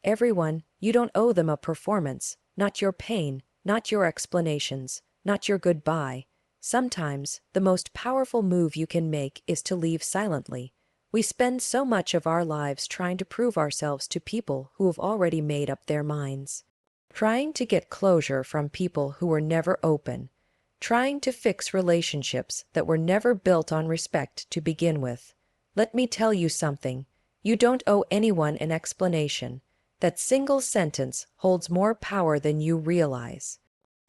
everyone. You don't owe them a performance, not your pain, not your explanations, not your goodbye. Sometimes, the most powerful move you can make is to leave silently. We spend so much of our lives trying to prove ourselves to people who have already made up their minds. Trying to get closure from people who were never open. Trying to fix relationships that were never built on respect to begin with. Let me tell you something. You don't owe anyone an explanation. That single sentence holds more power than you realize.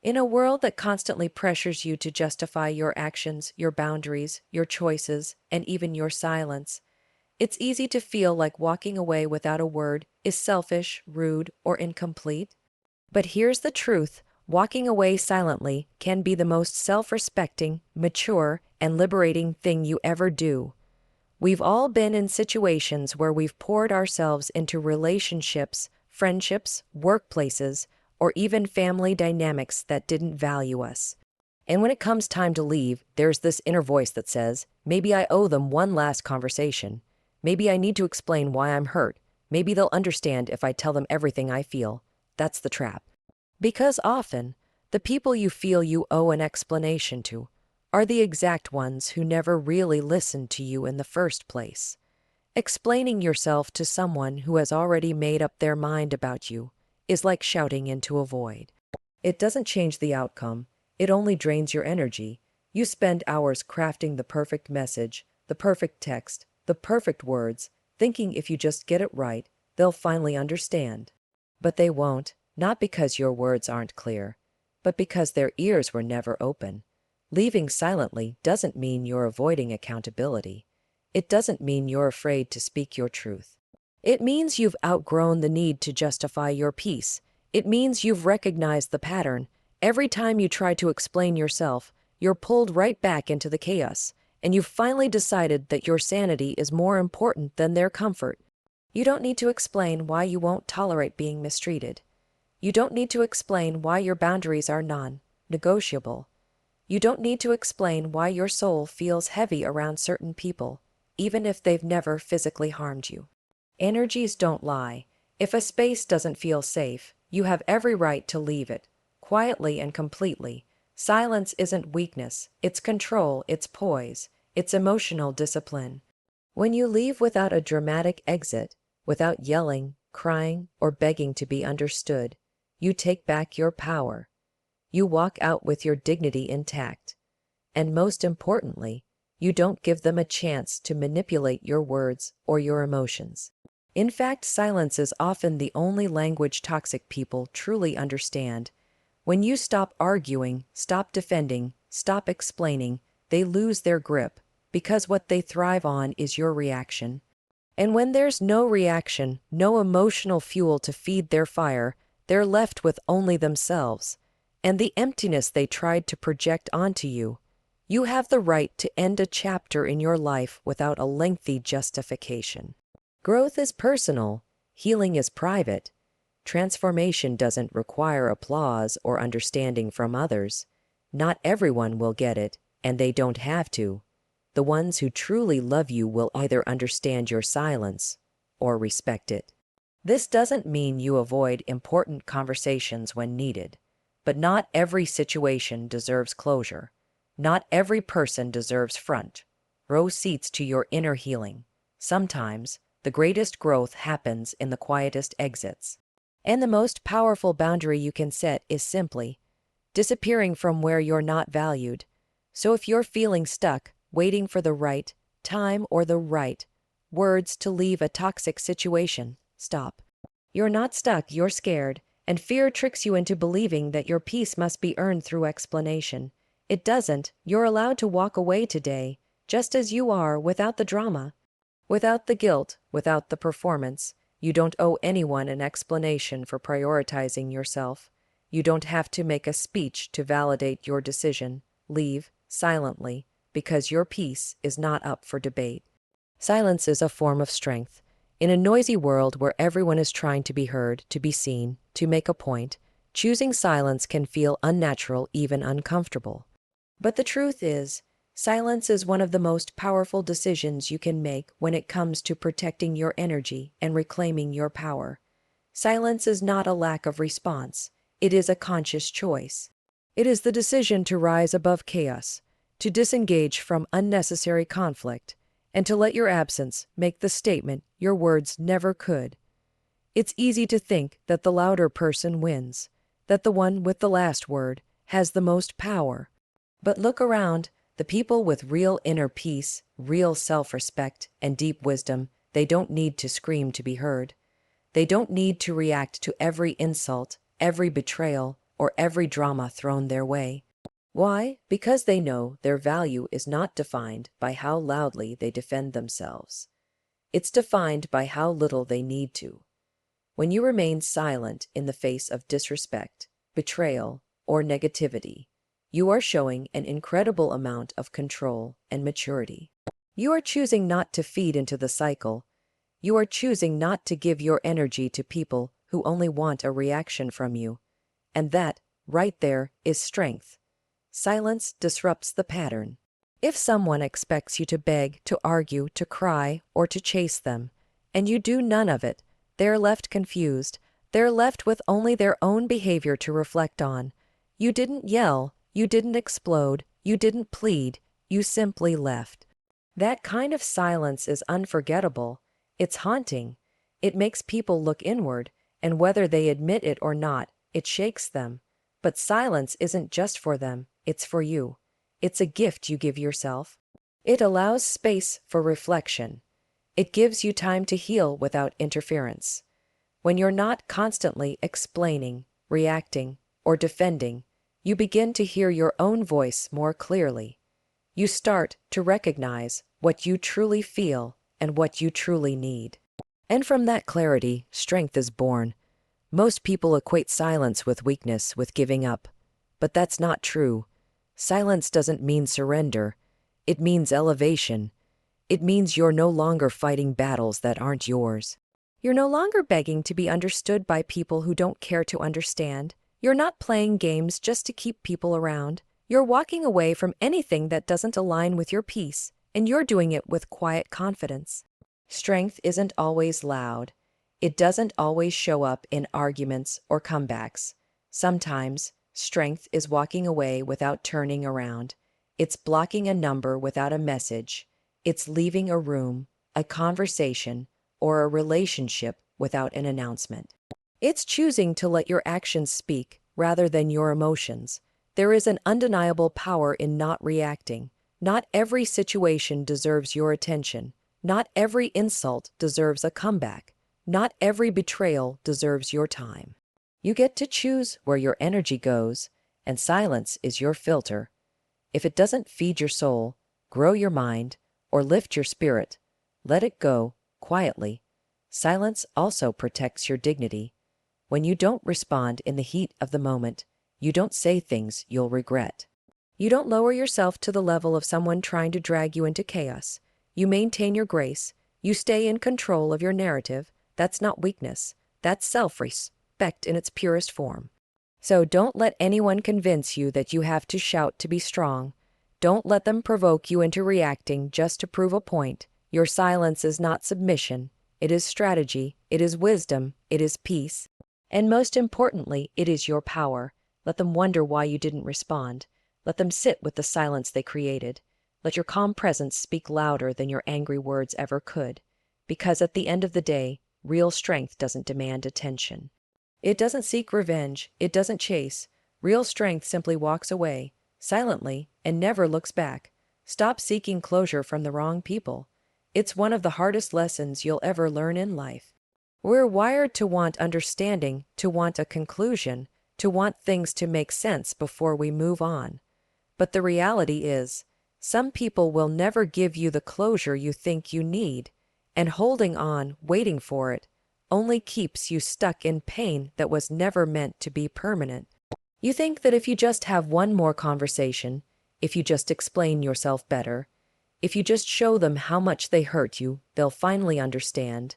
In a world that constantly pressures you to justify your actions, your boundaries, your choices, and even your silence, it's easy to feel like walking away without a word is selfish, rude, or incomplete. But here's the truth. Walking away silently can be the most self-respecting, mature, and liberating thing you ever do. We've all been in situations where we've poured ourselves into relationships, friendships, workplaces, or even family dynamics that didn't value us. And when it comes time to leave, there's this inner voice that says, maybe I owe them one last conversation. Maybe I need to explain why I'm hurt. Maybe they'll understand if I tell them everything I feel. That's the trap. Because often, the people you feel you owe an explanation to are the exact ones who never really listened to you in the first place. Explaining yourself to someone who has already made up their mind about you is like shouting into a void. It doesn't change the outcome, it only drains your energy. You spend hours crafting the perfect message, the perfect text, the perfect words, thinking if you just get it right, they'll finally understand. But they won't, not because your words aren't clear, but because their ears were never open. Leaving silently doesn't mean you're avoiding accountability. It doesn't mean you're afraid to speak your truth. It means you've outgrown the need to justify your peace. It means you've recognized the pattern. Every time you try to explain yourself, you're pulled right back into the chaos, and you've finally decided that your sanity is more important than their comfort. You don't need to explain why you won't tolerate being mistreated. You don't need to explain why your boundaries are non-negotiable. You don't need to explain why your soul feels heavy around certain people, even if they've never physically harmed you. Energies don't lie. If a space doesn't feel safe, you have every right to leave it, quietly and completely. Silence isn't weakness, it's control, it's poise, it's emotional discipline. When you leave without a dramatic exit, without yelling, crying, or begging to be understood, you take back your power. You walk out with your dignity intact. And most importantly, you don't give them a chance to manipulate your words or your emotions. In fact, silence is often the only language toxic people truly understand. When you stop arguing, stop defending, stop explaining, they lose their grip, because what they thrive on is your reaction. And when there's no reaction, no emotional fuel to feed their fire, they're left with only themselves, and the emptiness they tried to project onto you. You have the right to end a chapter in your life without a lengthy justification. Growth is personal, healing is private. Transformation doesn't require applause or understanding from others. Not everyone will get it, and they don't have to. The ones who truly love you will either understand your silence or respect it. This doesn't mean you avoid important conversations when needed, but not every situation deserves closure. Not every person deserves front row seats to your inner healing. Sometimes, the greatest growth happens in the quietest exits. And the most powerful boundary you can set is simply disappearing from where you're not valued. So if you're feeling stuck, waiting for the right time or the right words to leave a toxic situation, stop. You're not stuck, you're scared, and fear tricks you into believing that your peace must be earned through explanation. It doesn't. You're allowed to walk away today, just as you are, without the drama, without the guilt, without the performance. You don't owe anyone an explanation for prioritizing yourself. You don't have to make a speech to validate your decision. Leave silently, because your peace is not up for debate. Silence is a form of strength. In a noisy world where everyone is trying to be heard, to be seen, to make a point, choosing silence can feel unnatural, even uncomfortable. But the truth is, silence is one of the most powerful decisions you can make when it comes to protecting your energy and reclaiming your power. Silence is not a lack of response, it is a conscious choice. It is the decision to rise above chaos, to disengage from unnecessary conflict, and to let your absence make the statement your words never could. It's easy to think that the louder person wins, that the one with the last word has the most power. But look around, the people with real inner peace, real self-respect, and deep wisdom, they don't need to scream to be heard. They don't need to react to every insult, every betrayal, or every drama thrown their way. Why? Because they know their value is not defined by how loudly they defend themselves. It's defined by how little they need to. When you remain silent in the face of disrespect, betrayal, or negativity, you are showing an incredible amount of control and maturity. You are choosing not to feed into the cycle. You are choosing not to give your energy to people who only want a reaction from you. And that, right there, is strength. Silence disrupts the pattern. If someone expects you to beg, to argue, to cry, or to chase them, and you do none of it, they're left confused. They're left with only their own behavior to reflect on. You didn't yell, you didn't explode, you didn't plead, you simply left. That kind of silence is unforgettable. It's haunting. It makes people look inward, and whether they admit it or not, it shakes them. But silence isn't just for them, it's for you. It's a gift you give yourself. It allows space for reflection. It gives you time to heal without interference. When you're not constantly explaining, reacting, or defending, you begin to hear your own voice more clearly. You start to recognize what you truly feel and what you truly need. And from that clarity, strength is born. Most people equate silence with weakness, with giving up. But that's not true. Silence doesn't mean surrender. It means elevation. It means you're no longer fighting battles that aren't yours. You're no longer begging to be understood by people who don't care to understand. You're not playing games just to keep people around. You're walking away from anything that doesn't align with your peace, and you're doing it with quiet confidence. Strength isn't always loud. It doesn't always show up in arguments or comebacks. Sometimes, strength is walking away without turning around. It's blocking a number without a message. It's leaving a room, a conversation, or a relationship without an announcement. It's choosing to let your actions speak rather than your emotions. There is an undeniable power in not reacting. Not every situation deserves your attention. Not every insult deserves a comeback. Not every betrayal deserves your time. You get to choose where your energy goes, and silence is your filter. If it doesn't feed your soul, grow your mind, or lift your spirit, let it go quietly. Silence also protects your dignity. When you don't respond in the heat of the moment, you don't say things you'll regret. You don't lower yourself to the level of someone trying to drag you into chaos. You maintain your grace. You stay in control of your narrative. That's not weakness. That's self-respect in its purest form. So don't let anyone convince you that you have to shout to be strong. Don't let them provoke you into reacting just to prove a point. Your silence is not submission. It is strategy. It is wisdom. It is peace. And most importantly, it is your power. Let them wonder why you didn't respond. Let them sit with the silence they created. Let your calm presence speak louder than your angry words ever could. Because at the end of the day, real strength doesn't demand attention. It doesn't seek revenge. It doesn't chase. Real strength simply walks away, silently, and never looks back. Stop seeking closure from the wrong people. It's one of the hardest lessons you'll ever learn in life. We're wired to want understanding, to want a conclusion, to want things to make sense before we move on. But the reality is, some people will never give you the closure you think you need, and holding on, waiting for it, only keeps you stuck in pain that was never meant to be permanent. You think that if you just have one more conversation, if you just explain yourself better, if you just show them how much they hurt you, they'll finally understand.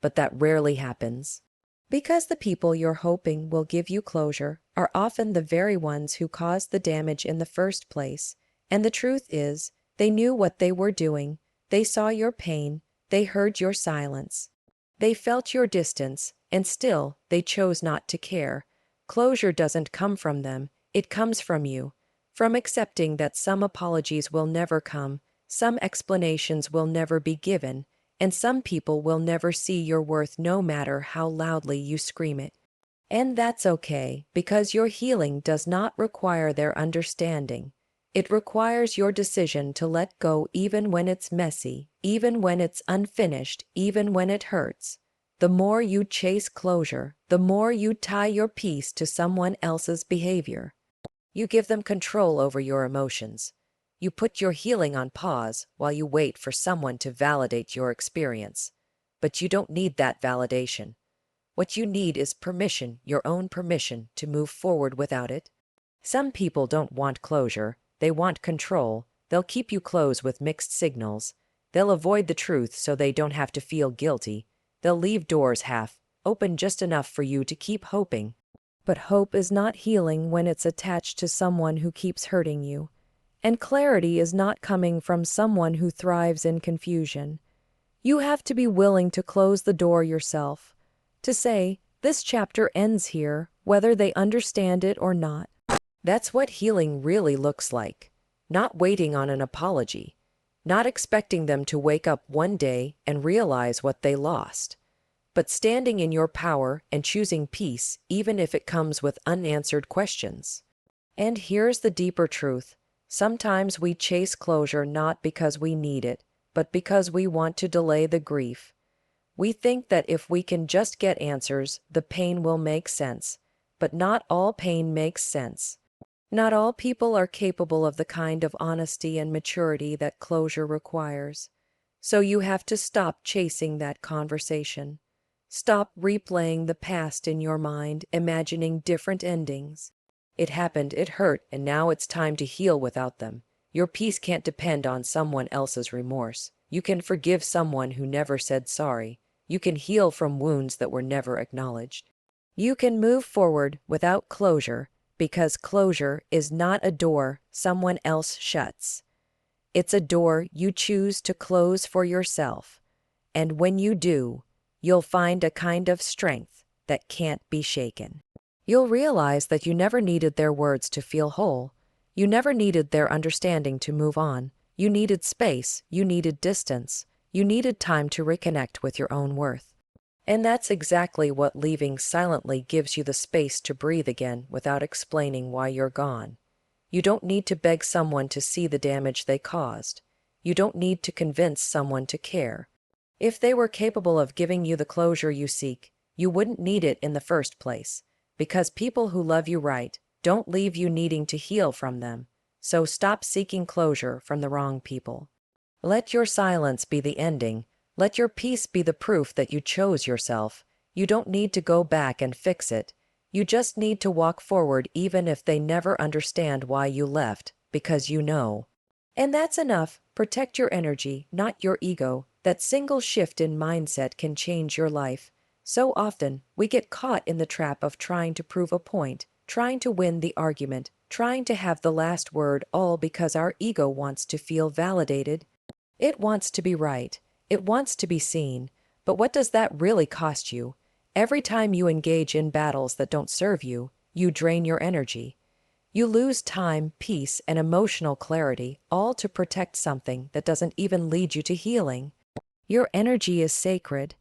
But that rarely happens. Because the people you're hoping will give you closure are often the very ones who caused the damage in the first place. And the truth is, they knew what they were doing. They saw your pain. They heard your silence. They felt your distance, and still they chose not to care. Closure doesn't come from them, it comes from you. From accepting that some apologies will never come, some explanations will never be given, and some people will never see your worth no matter how loudly you scream it. And that's okay, because your healing does not require their understanding. It requires your decision to let go even when it's messy, even when it's unfinished, even when it hurts. The more you chase closure, the more you tie your peace to someone else's behavior. You give them control over your emotions. You put your healing on pause while you wait for someone to validate your experience. But you don't need that validation. What you need is permission, your own permission, to move forward without it. Some people don't want closure, they want control. They'll keep you close with mixed signals. They'll avoid the truth so they don't have to feel guilty. They'll leave doors half open, just enough for you to keep hoping. But hope is not healing when it's attached to someone who keeps hurting you. And clarity is not coming from someone who thrives in confusion. You have to be willing to close the door yourself. To say, this chapter ends here, whether they understand it or not. That's what healing really looks like. Not waiting on an apology. Not expecting them to wake up one day and realize what they lost. But standing in your power and choosing peace, even if it comes with unanswered questions. And here's the deeper truth. Sometimes we chase closure not because we need it, but because we want to delay the grief. We think that if we can just get answers, the pain will make sense. But not all pain makes sense. Not all people are capable of the kind of honesty and maturity that closure requires. So you have to stop chasing that conversation. Stop replaying the past in your mind, imagining different endings. It happened, it hurt, and now it's time to heal without them. Your peace can't depend on someone else's remorse. You can forgive someone who never said sorry. You can heal from wounds that were never acknowledged. You can move forward without closure, because closure is not a door someone else shuts. It's a door you choose to close for yourself. And when you do, you'll find a kind of strength that can't be shaken. You'll realize that you never needed their words to feel whole. You never needed their understanding to move on. You needed space, you needed distance. You needed time to reconnect with your own worth. And that's exactly what leaving silently gives you, the space to breathe again without explaining why you're gone. You don't need to beg someone to see the damage they caused. You don't need to convince someone to care. If they were capable of giving you the closure you seek, you wouldn't need it in the first place, because people who love you right don't leave you needing to heal from them. So stop seeking closure from the wrong people. Let your silence be the ending. Let your peace be the proof that you chose yourself. You don't need to go back and fix it. You just need to walk forward even if they never understand why you left, because you know. And that's enough. Protect your energy, not your ego. That single shift in mindset can change your life. So often, we get caught in the trap of trying to prove a point, trying to win the argument, trying to have the last word, all because our ego wants to feel validated. It wants to be right. It wants to be seen. But what does that really cost you? Every time you engage in battles that don't serve you, you drain your energy. You lose time, peace, and emotional clarity, all to protect something that doesn't even lead you to healing. Your energy is sacred.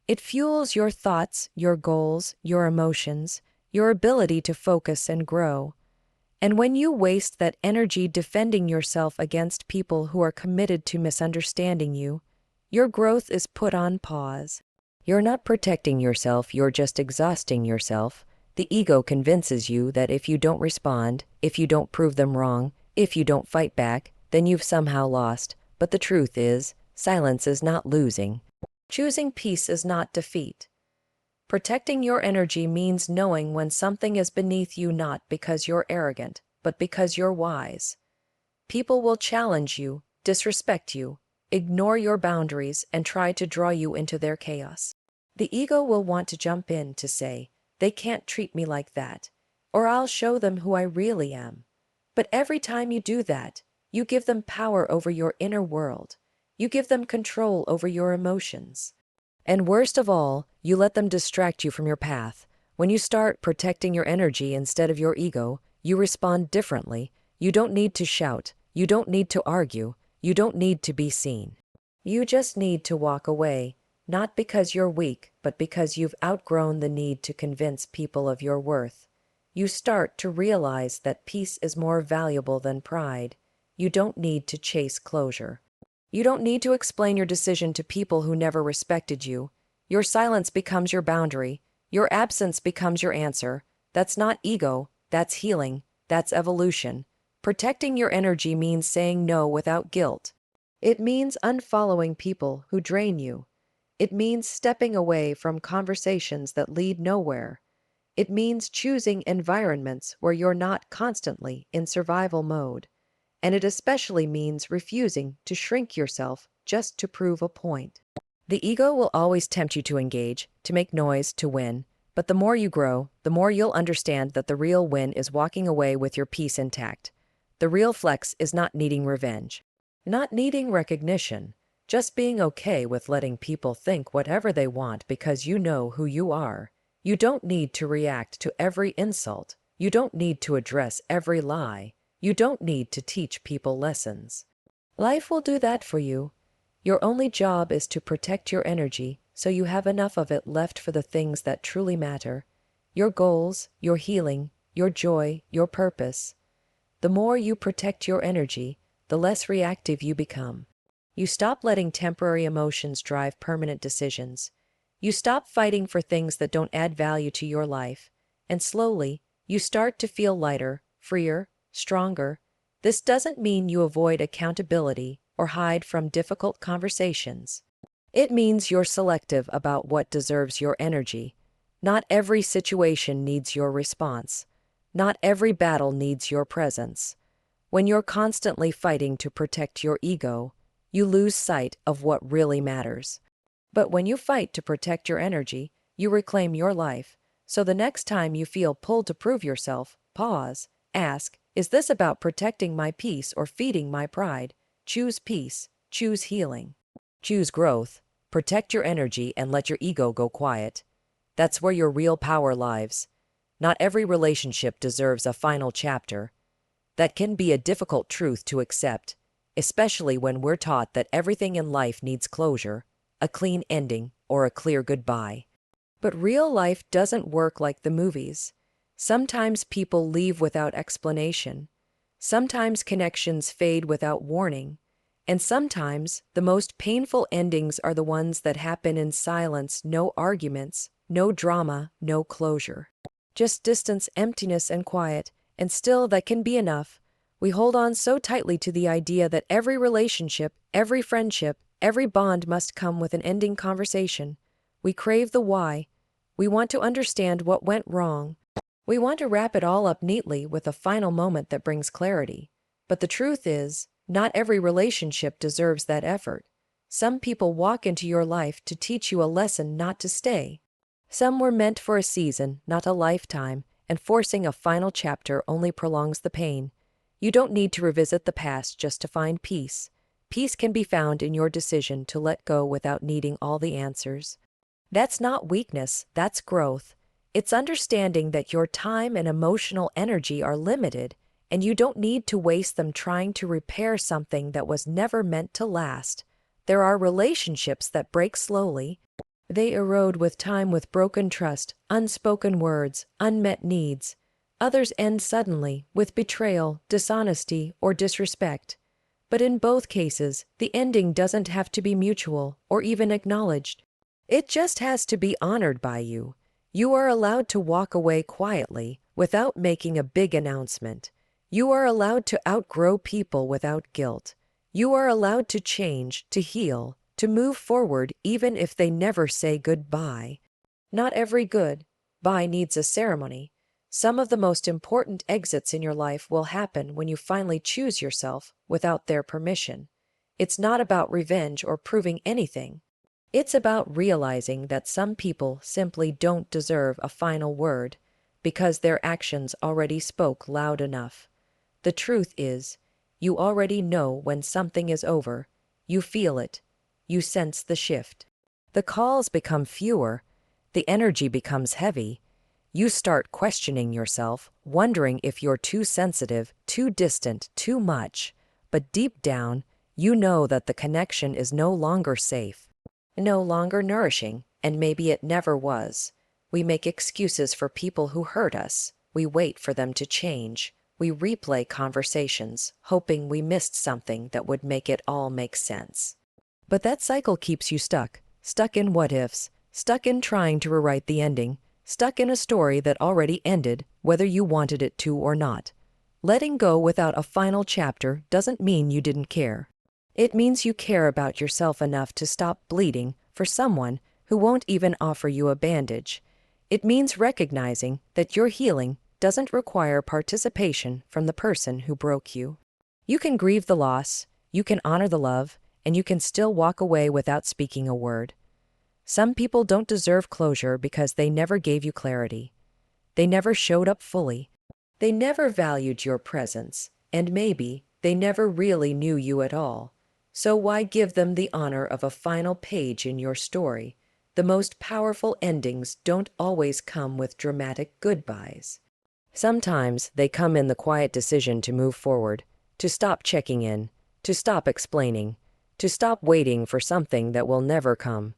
It fuels your thoughts, your goals, your emotions, your ability to focus and grow. And when you waste that energy defending yourself against people who are committed to misunderstanding you, your growth is put on pause. You're not protecting yourself, you're just exhausting yourself. The ego convinces you that if you don't respond, if you don't prove them wrong, if you don't fight back, then you've somehow lost. But the truth is, silence is not losing. Choosing peace is not defeat. Protecting your energy means knowing when something is beneath you, not because you're arrogant, but because you're wise. People will challenge you, disrespect you, ignore your boundaries, and try to draw you into their chaos. The ego will want to jump in to say, they can't treat me like that, or I'll show them who I really am. But every time you do that, you give them power over your inner world. You give them control over your emotions. And worst of all, you let them distract you from your path. When you start protecting your energy instead of your ego, you respond differently. You don't need to shout. You don't need to argue. You don't need to be seen. You just need to walk away, not because you're weak, but because you've outgrown the need to convince people of your worth. You start to realize that peace is more valuable than pride. You don't need to chase closure. You don't need to explain your decision to people who never respected you. Your silence becomes your boundary. Your absence becomes your answer. That's not ego, that's healing, that's evolution. Protecting your energy means saying no without guilt. It means unfollowing people who drain you. It means stepping away from conversations that lead nowhere. It means choosing environments where you're not constantly in survival mode. And it especially means refusing to shrink yourself just to prove a point. The ego will always tempt you to engage, to make noise, to win. But the more you grow, the more you'll understand that the real win is walking away with your peace intact. The real flex is not needing revenge, not needing recognition, just being okay with letting people think whatever they want because you know who you are. You don't need to react to every insult. You don't need to address every lie. You don't need to teach people lessons. Life will do that for you. Your only job is to protect your energy so you have enough of it left for the things that truly matter. Your goals, your healing, your joy, your purpose. The more you protect your energy, the less reactive you become. You stop letting temporary emotions drive permanent decisions. You stop fighting for things that don't add value to your life. And slowly, you start to feel lighter, freer, stronger. This doesn't mean you avoid accountability or hide from difficult conversations. It means you're selective about what deserves your energy. Not every situation needs your response. Not every battle needs your presence. When you're constantly fighting to protect your ego, you lose sight of what really matters. But when you fight to protect your energy, you reclaim your life. So the next time you feel pulled to prove yourself, pause, ask, is this about protecting my peace or feeding my pride? Choose peace, choose healing, choose growth. Protect your energy and let your ego go quiet. That's where your real power lies. Not every relationship deserves a final chapter. That can be a difficult truth to accept, especially when we're taught that everything in life needs closure, a clean ending, or a clear goodbye. But real life doesn't work like the movies. Sometimes people leave without explanation. Sometimes connections fade without warning. And sometimes the most painful endings are the ones that happen in silence, no arguments, no drama, no closure. Just distance, emptiness, and quiet, and still that can be enough. We hold on so tightly to the idea that every relationship, every friendship, every bond must come with an ending conversation. We crave the why. We want to understand what went wrong. We want to wrap it all up neatly with a final moment that brings clarity. But the truth is, not every relationship deserves that effort. Some people walk into your life to teach you a lesson not to stay. Some were meant for a season, not a lifetime, and forcing a final chapter only prolongs the pain. You don't need to revisit the past just to find peace. Peace can be found in your decision to let go without needing all the answers. That's not weakness, that's growth. It's understanding that your time and emotional energy are limited, and you don't need to waste them trying to repair something that was never meant to last. There are relationships that break slowly. They erode with time with broken trust, unspoken words, unmet needs. Others end suddenly, with betrayal, dishonesty, or disrespect. But in both cases, the ending doesn't have to be mutual or even acknowledged. It just has to be honored by you. You are allowed to walk away quietly, without making a big announcement. You are allowed to outgrow people without guilt. You are allowed to change, to heal, to move forward even if they never say goodbye. Not every goodbye needs a ceremony. Some of the most important exits in your life will happen when you finally choose yourself without their permission. It's not about revenge or proving anything. It's about realizing that some people simply don't deserve a final word because their actions already spoke loud enough. The truth is, you already know when something is over. You feel it. You sense the shift. The calls become fewer, the energy becomes heavy. You start questioning yourself, wondering if you're too sensitive, too distant, too much. But deep down, you know that the connection is no longer safe, no longer nourishing, and maybe it never was. We make excuses for people who hurt us. We wait for them to change. We replay conversations, hoping we missed something that would make it all make sense. But that cycle keeps you stuck in what ifs, stuck in trying to rewrite the ending, stuck in a story that already ended, whether you wanted it to or not. Letting go without a final chapter doesn't mean you didn't care. It means you care about yourself enough to stop bleeding for someone who won't even offer you a bandage. It means recognizing that your healing doesn't require participation from the person who broke you. You can grieve the loss, you can honor the love, and you can still walk away without speaking a word. Some people don't deserve closure because they never gave you clarity. They never showed up fully. They never valued your presence, and maybe they never really knew you at all. So why give them the honor of a final page in your story? The most powerful endings don't always come with dramatic goodbyes. Sometimes they come in the quiet decision to move forward, to stop checking in, to stop explaining, to stop waiting for something that will never come.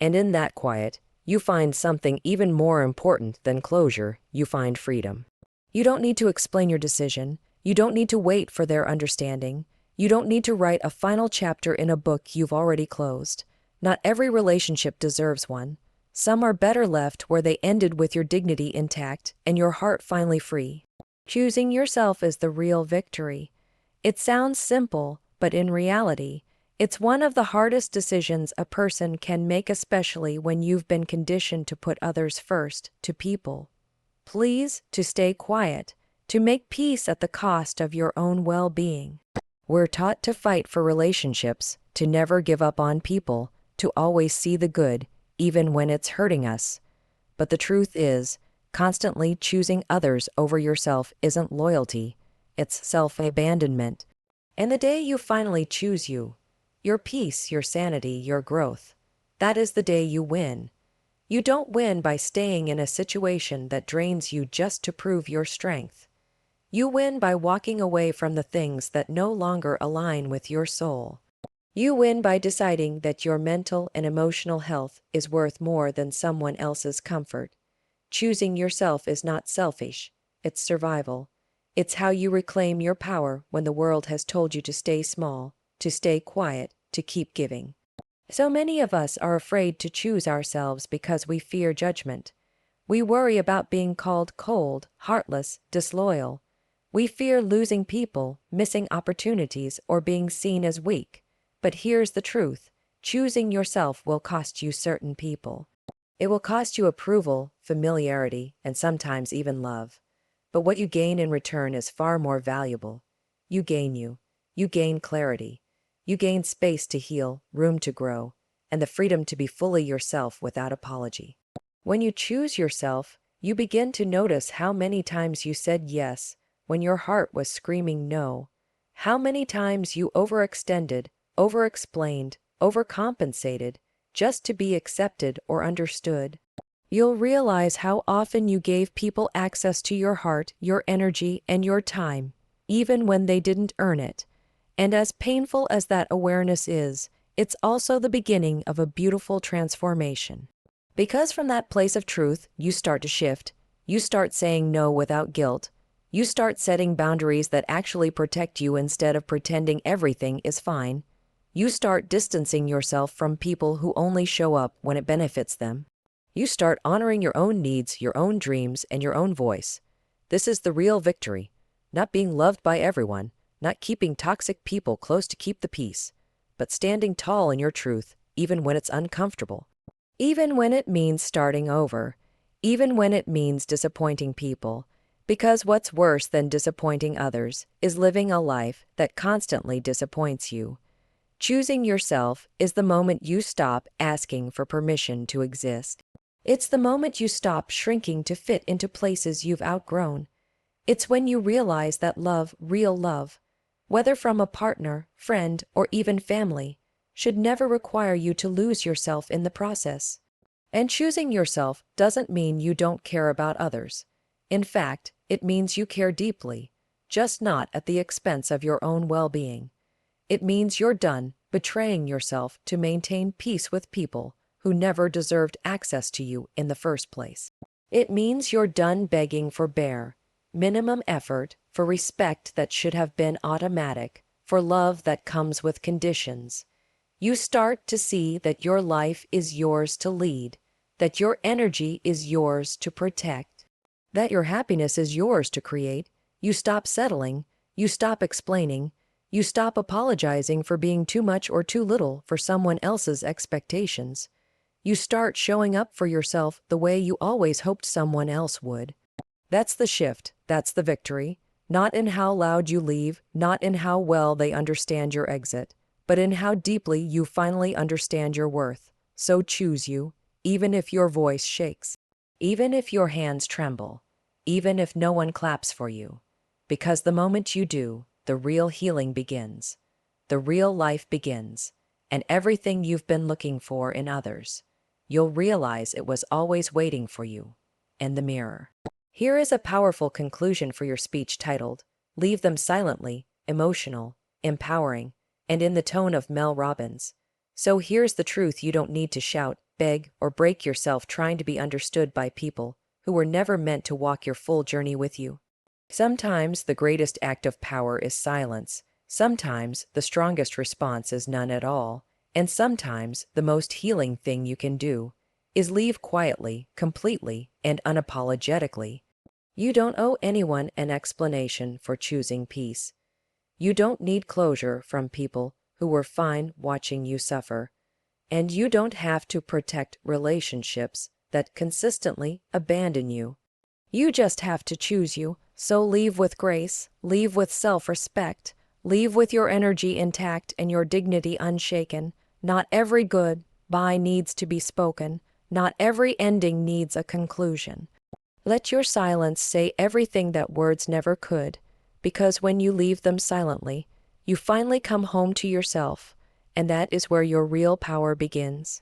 And in that quiet, you find something even more important than closure. You find freedom. You don't need to explain your decision. You don't need to wait for their understanding. You don't need to write a final chapter in a book you've already closed. Not every relationship deserves one. Some are better left where they ended with your dignity intact and your heart finally free. Choosing yourself is the real victory. It sounds simple, but in reality, it's one of the hardest decisions a person can make, especially when you've been conditioned to put others first, to people please, to stay quiet, to make peace at the cost of your own well-being. We're taught to fight for relationships, to never give up on people, to always see the good, even when it's hurting us. But the truth is, constantly choosing others over yourself isn't loyalty, it's self-abandonment. And the day you finally choose you, your peace, your sanity, your growth, that is the day you win. You don't win by staying in a situation that drains you just to prove your strength. You win by walking away from the things that no longer align with your soul. You win by deciding that your mental and emotional health is worth more than someone else's comfort. Choosing yourself is not selfish, it's survival. It's how you reclaim your power when the world has told you to stay small, to stay quiet, to keep giving. So many of us are afraid to choose ourselves because we fear judgment. We worry about being called cold, heartless, disloyal. We fear losing people, missing opportunities, or being seen as weak. But here's the truth. Choosing yourself will cost you certain people. It will cost you approval, familiarity, and sometimes even love. But what you gain in return is far more valuable. You gain you. You gain clarity. You gain space to heal, room to grow, and the freedom to be fully yourself without apology. When you choose yourself, you begin to notice how many times you said yes when your heart was screaming no, how many times you overextended, overexplained, overcompensated, just to be accepted or understood. You'll realize how often you gave people access to your heart, your energy, and your time, even when they didn't earn it. And as painful as that awareness is, it's also the beginning of a beautiful transformation. Because from that place of truth, you start to shift. You start saying no without guilt. You start setting boundaries that actually protect you instead of pretending everything is fine. You start distancing yourself from people who only show up when it benefits them. You start honoring your own needs, your own dreams, and your own voice. This is the real victory. Not being loved by everyone, not keeping toxic people close to keep the peace, but standing tall in your truth, even when it's uncomfortable. Even when it means starting over. Even when it means disappointing people. Because what's worse than disappointing others is living a life that constantly disappoints you. Choosing yourself is the moment you stop asking for permission to exist. It's the moment you stop shrinking to fit into places you've outgrown. It's when you realize that love, real love, whether from a partner, friend, or even family, should never require you to lose yourself in the process. And choosing yourself doesn't mean you don't care about others. In fact, it means you care deeply, just not at the expense of your own well-being. It means you're done betraying yourself to maintain peace with people who never deserved access to you in the first place. It means you're done begging for bare minimum effort, for respect that should have been automatic, for love that comes with conditions. You start to see that your life is yours to lead, that your energy is yours to protect, that your happiness is yours to create. You stop settling, you stop explaining, you stop apologizing for being too much or too little for someone else's expectations. You start showing up for yourself the way you always hoped someone else would. That's the shift, that's the victory. Not in how loud you leave, not in how well they understand your exit, but in how deeply you finally understand your worth. So choose you, even if your voice shakes, even if your hands tremble, even if no one claps for you. Because the moment you do, the real healing begins, the real life begins, and everything you've been looking for in others, you'll realize it was always waiting for you in the mirror. Here is a powerful conclusion for your speech titled, "Leave Them Silently," emotional, empowering, and in the tone of Mel Robbins. So here's the truth: you don't need to shout, beg, or break yourself trying to be understood by people who were never meant to walk your full journey with you. Sometimes the greatest act of power is silence, sometimes the strongest response is none at all, and sometimes the most healing thing you can do is leave quietly, completely, and unapologetically. You don't owe anyone an explanation for choosing peace. You don't need closure from people who were fine watching you suffer. And you don't have to protect relationships that consistently abandon you. You just have to choose you. So leave with grace, leave with self-respect, leave with your energy intact and your dignity unshaken. Not every goodbye needs to be spoken. Not every ending needs a conclusion. Let your silence say everything that words never could, because when you leave them silently, you finally come home to yourself, and that is where your real power begins.